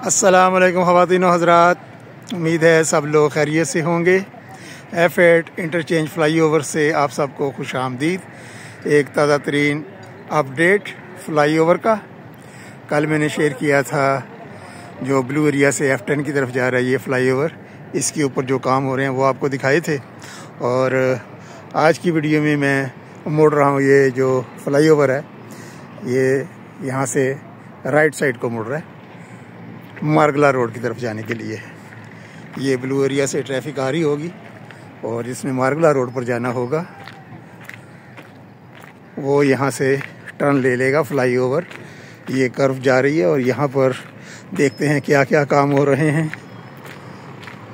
अस्सलाम वालेकुम ख़वातीन व हज़रात, उम्मीद है सब लोग खैरियत से होंगे। F8 इंटरचेंज फ़्लाई ओवर से आप सबको खुश आमदीद। एक ताज़ा तरीन अपडेट फ़्लाई ओवर का कल मैंने शेयर किया था। जो ब्लू एरिया से F10 की तरफ जा रहा है ये फ़्लाई ओवर, इसके ऊपर जो काम हो रहे हैं वो आपको दिखाए थे। और आज की वीडियो में मैं मोड़ रहा हूँ। ये जो फ़्लाई ओवर है ये यहाँ से राइट साइड को मुड़ रहा है मार्गला रोड की तरफ जाने के लिए। ये ब्लू एरिया से ट्रैफिक आ रही होगी और जिसने मार्गला रोड पर जाना होगा वो यहाँ से टर्न ले लेगा फ़्लाई ओवर। ये कर्व जा रही है और यहाँ पर देखते हैं क्या क्या काम हो रहे हैं।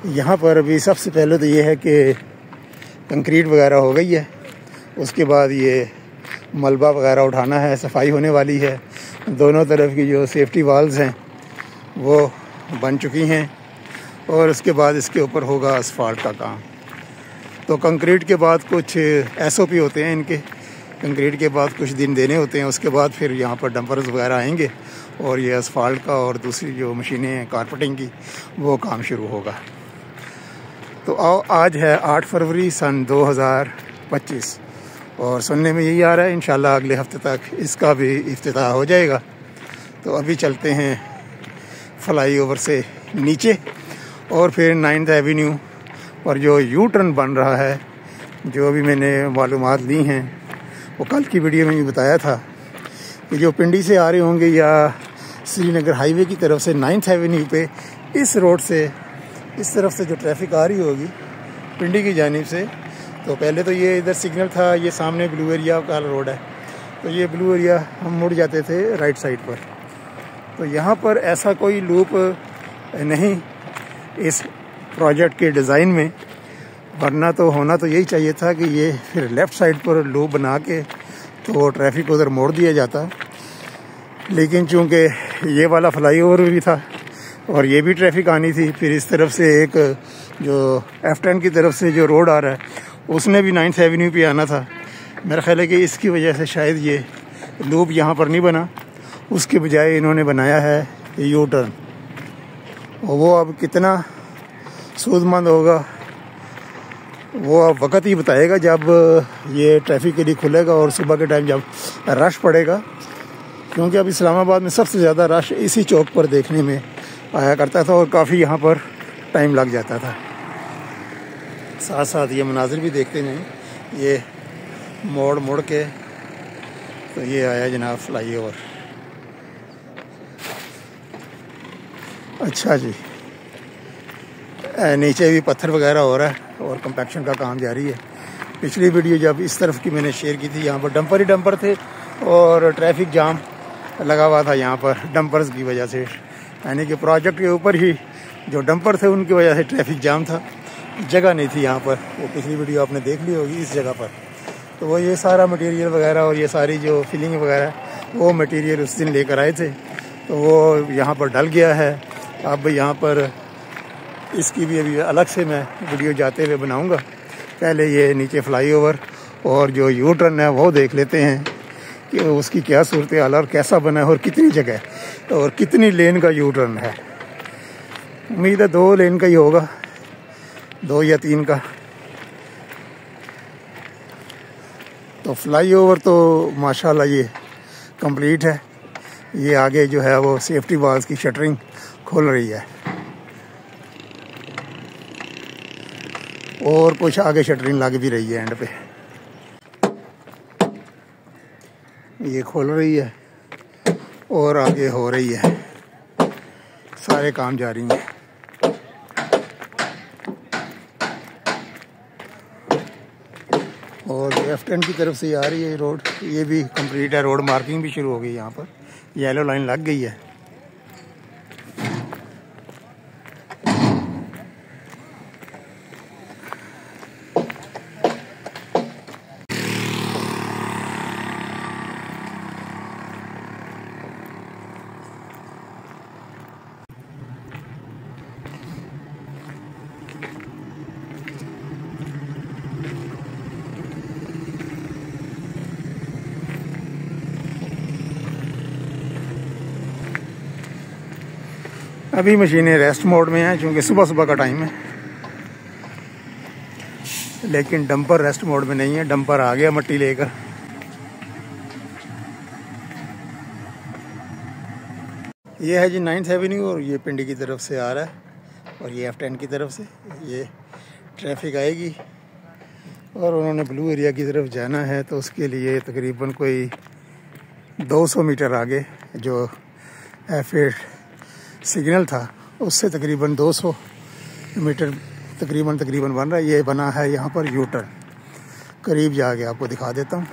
यहाँ पर अभी सबसे पहले तो ये है कि कंक्रीट वगैरह हो गई है, उसके बाद ये मलबा वगैरह उठाना है, सफाई होने वाली है। दोनों तरफ की जो सेफ्टी वाल्स हैं वो बन चुकी हैं और उसके बाद इसके ऊपर होगा असफाल्ट का काम। तो कंक्रीट के बाद कुछ SOP होते हैं इनके, कंक्रीट के बाद कुछ दिन देने होते हैं, उसके बाद फिर यहाँ पर डंपर्स वगैरह आएंगे और ये असफाल्ट का और दूसरी जो मशीनें हैं कारपेटिंग की वो काम शुरू होगा। तो आज है 8 फरवरी सन 2025 और सुनने में यही आ रहा है इंशाल्लाह अगले हफ्ते तक इसका भी इफ्तिताह हो जाएगा। तो अभी चलते हैं फ़्लाई ओवर से नीचे और फिर 9th एवेन्यू पर जो यू टर्न बन रहा है, जो अभी मैंने मालूमात ली हैं वो कल की वीडियो में भी बताया था कि जो पिंडी से आ रहे होंगे या श्रीनगर हाईवे की तरफ से 9th एवेन्यू पे इस रोड से इस तरफ से जो ट्रैफिक आ रही होगी पिंडी की जानिब से, तो पहले तो ये इधर सिग्नल था, ये सामने ब्लू एरिया का रोड है, तो ये ब्लू एरिया हम मुड़ जाते थे राइट साइड पर। तो यहाँ पर ऐसा कोई लूप नहीं इस प्रोजेक्ट के डिज़ाइन में, वरना तो होना तो यही चाहिए था कि ये फिर लेफ़्ट साइड पर लूप बना के तो ट्रैफिक उधर मोड़ दिया जाता। लेकिन चूँकि ये वाला फ़्लाई ओवर भी था और ये भी ट्रैफिक आनी थी, फिर इस तरफ से एक जो F10 की तरफ से जो रोड आ रहा है उसने भी 9th एवेन्यू पे आना था। मेरा ख्याल है कि इसकी वजह से शायद ये लूप यहाँ पर नहीं बना, उसके बजाय इन्होंने बनाया है यू टर्न। और वो अब कितना सूदमंद होगा वो अब वक्त ही बताएगा जब ये ट्रैफिक के लिए खुलेगा और सुबह के टाइम जब रश पड़ेगा, क्योंकि अब इस्लामाबाद में सबसे ज़्यादा रश इसी चौक पर देखने में आया करता था और काफ़ी यहाँ पर टाइम लग जाता था। साथ साथ ये मनाजिर भी देखते हैं। ये मोड़ मोड़ के तो ये आया जनाब फ़्लाई ओवर। अच्छा जी, नीचे भी पत्थर वगैरह हो रहा है और कंपैक्शन का काम जारी है। पिछली वीडियो जब इस तरफ की मैंने शेयर की थी, यहाँ पर डंपर ही डंपर थे और ट्रैफिक जाम लगा हुआ था यहाँ पर डंपर्स की वजह से, यानी कि प्रोजेक्ट के ऊपर ही जो डंपर थे उनकी वजह से ट्रैफिक जाम था, जगह नहीं थी यहाँ पर। वो पिछली वीडियो आपने देख ली होगी इस जगह पर। तो वो ये सारा मटेरियल वगैरह और ये सारी जो फिलिंग वगैरह वो मटेरियल उस दिन लेकर आए थे, तो वो यहाँ पर डल गया है। अब यहाँ पर इसकी भी अभी अलग से मैं वीडियो जाते हुए बनाऊंगा। पहले ये नीचे फ़्लाई ओवर और जो यू टर्न है वो देख लेते हैं कि उसकी क्या सूरत हाल और कैसा बना है और कितनी जगह और कितनी लेन का यू टर्न है। उम्मीद है 2 लेन का ही होगा, 2 या 3 का। तो फ़्लाई ओवर तो माशाल्लाह ये कंप्लीट है। ये आगे जो है वो सेफ्टी वाल्स की शटरिंग खोल रही है और कुछ आगे शटरिंग लग भी रही है एंड पे, ये खोल रही है और आगे हो रही है, सारे काम जारी हैं। और F10 की तरफ से आ रही है रोड, ये भी कंप्लीट है, रोड मार्किंग भी शुरू हो गई, यहाँ पर येलो लाइन लग गई है। अभी मशीनें रेस्ट मोड में हैं क्योंकि सुबह सुबह का टाइम है, लेकिन डंपर रेस्ट मोड में नहीं है। डंपर आ गया मट्टी लेकर। ये है जी 9th एवेन्यू और ये पिंडी की तरफ से आ रहा है और ये F10 की तरफ से ये ट्रैफिक आएगी और उन्होंने ब्लू एरिया की तरफ जाना है, तो उसके लिए तकरीबन कोई 200 मीटर आगे जो F8 सिग्नल था उससे तकरीबन 200 मीटर तकरीबन बन रहा है। ये बना है यहाँ पर यू टर्न। करीब जाके आपको दिखा देता हूँ।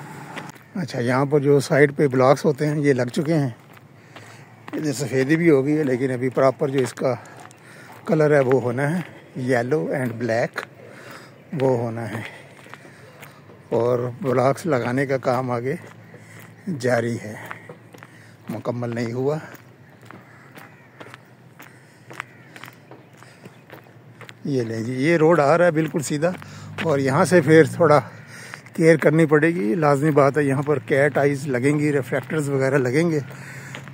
अच्छा, यहाँ पर जो साइड पे ब्लॉक्स होते हैं ये लग चुके हैं। ये सफ़ेदी भी हो गई है, लेकिन अभी प्रॉपर जो इसका कलर है वो होना है येलो एंड ब्लैक, वो होना है। और ब्लॉक्स लगाने का काम आगे जारी है, मुकम्मल नहीं हुआ। ये ले जी, ये रोड आ रहा है बिल्कुल सीधा और यहाँ से फिर थोड़ा केयर करनी पड़ेगी। लाजमी बात है, यहाँ पर कैट आइज़ लगेंगी, रिफ्लेक्टर्स वगैरह लगेंगे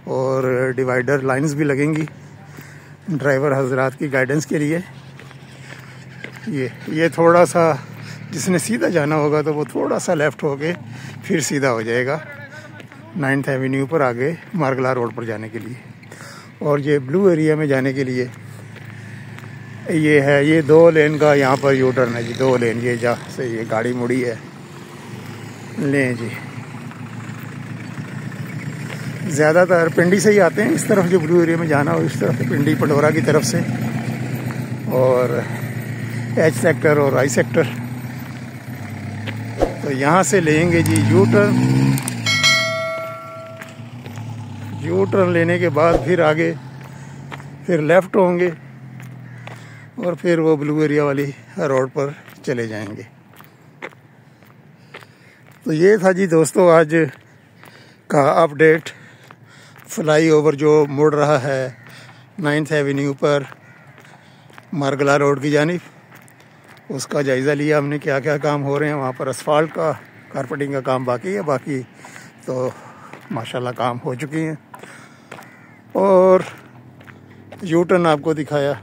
और डिवाइडर लाइंस भी लगेंगी ड्राइवर हजरात की गाइडेंस के लिए। ये थोड़ा सा जिसने सीधा जाना होगा तो वो थोड़ा सा लेफ़्ट होके फिर सीधा हो जाएगा 9th एवेन्यू पर आगे मार्गला रोड पर जाने के लिए। और ये ब्लू एरिया में जाने के लिए ये है, ये 2 लेन का यहाँ पर यू टर्न है जी, 2 लेन। ये जहाँ से ये गाड़ी मुड़ी है, लें जी। ज़्यादातर पिंडी से ही आते हैं इस तरफ, जो ब्लू एरिया में जाना हो इस तरफ, पिंडी पंडोरा की तरफ से, और H सेक्टर और I सेक्टर। तो यहाँ से लेंगे जी यू टर्न लेने के बाद फिर आगे फिर लेफ़्ट होंगे और फिर वो ब्लू एरिया वाली रोड पर चले जाएंगे। तो ये था जी दोस्तों आज का अपडेट। फ्लाई ओवर जो मुड़ रहा है 9th एवेन्यू पर मार्गला रोड की जानिब, उसका जायज़ा लिया हमने, क्या क्या काम हो रहे हैं वहाँ पर। असफाल्ट का, कारपेटिंग का काम बाकी है, बाकी तो माशाल्लाह काम हो चुकी हैं। और यू टर्न आपको दिखाया।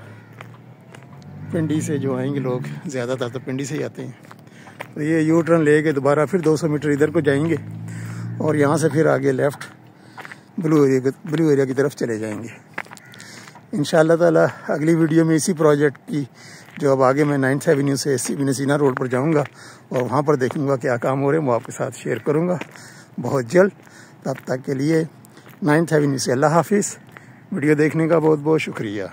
पिंडी से जो आएंगे लोग, ज़्यादातर तो पिंडी से ही आते हैं, तो ये यू टर्न लेके दोबारा फिर 200 मीटर इधर को जाएंगे और यहाँ से फिर आगे लेफ़्ट ब्लू एरिया की तरफ चले जाएंगे इंशाअल्लाह ताला। अगली वीडियो में इसी प्रोजेक्ट की, जो अब आगे मैं 9th एवेन्यू से सीना रोड पर जाऊँगा और वहाँ पर देखूँगा क्या काम हो रहे हैं, वो आपके साथ शेयर करूँगा बहुत जल्द। तब तक के लिए 9th एवेन्यू से अल्लाह हाफिज़। वीडियो देखने का बहुत बहुत शुक्रिया।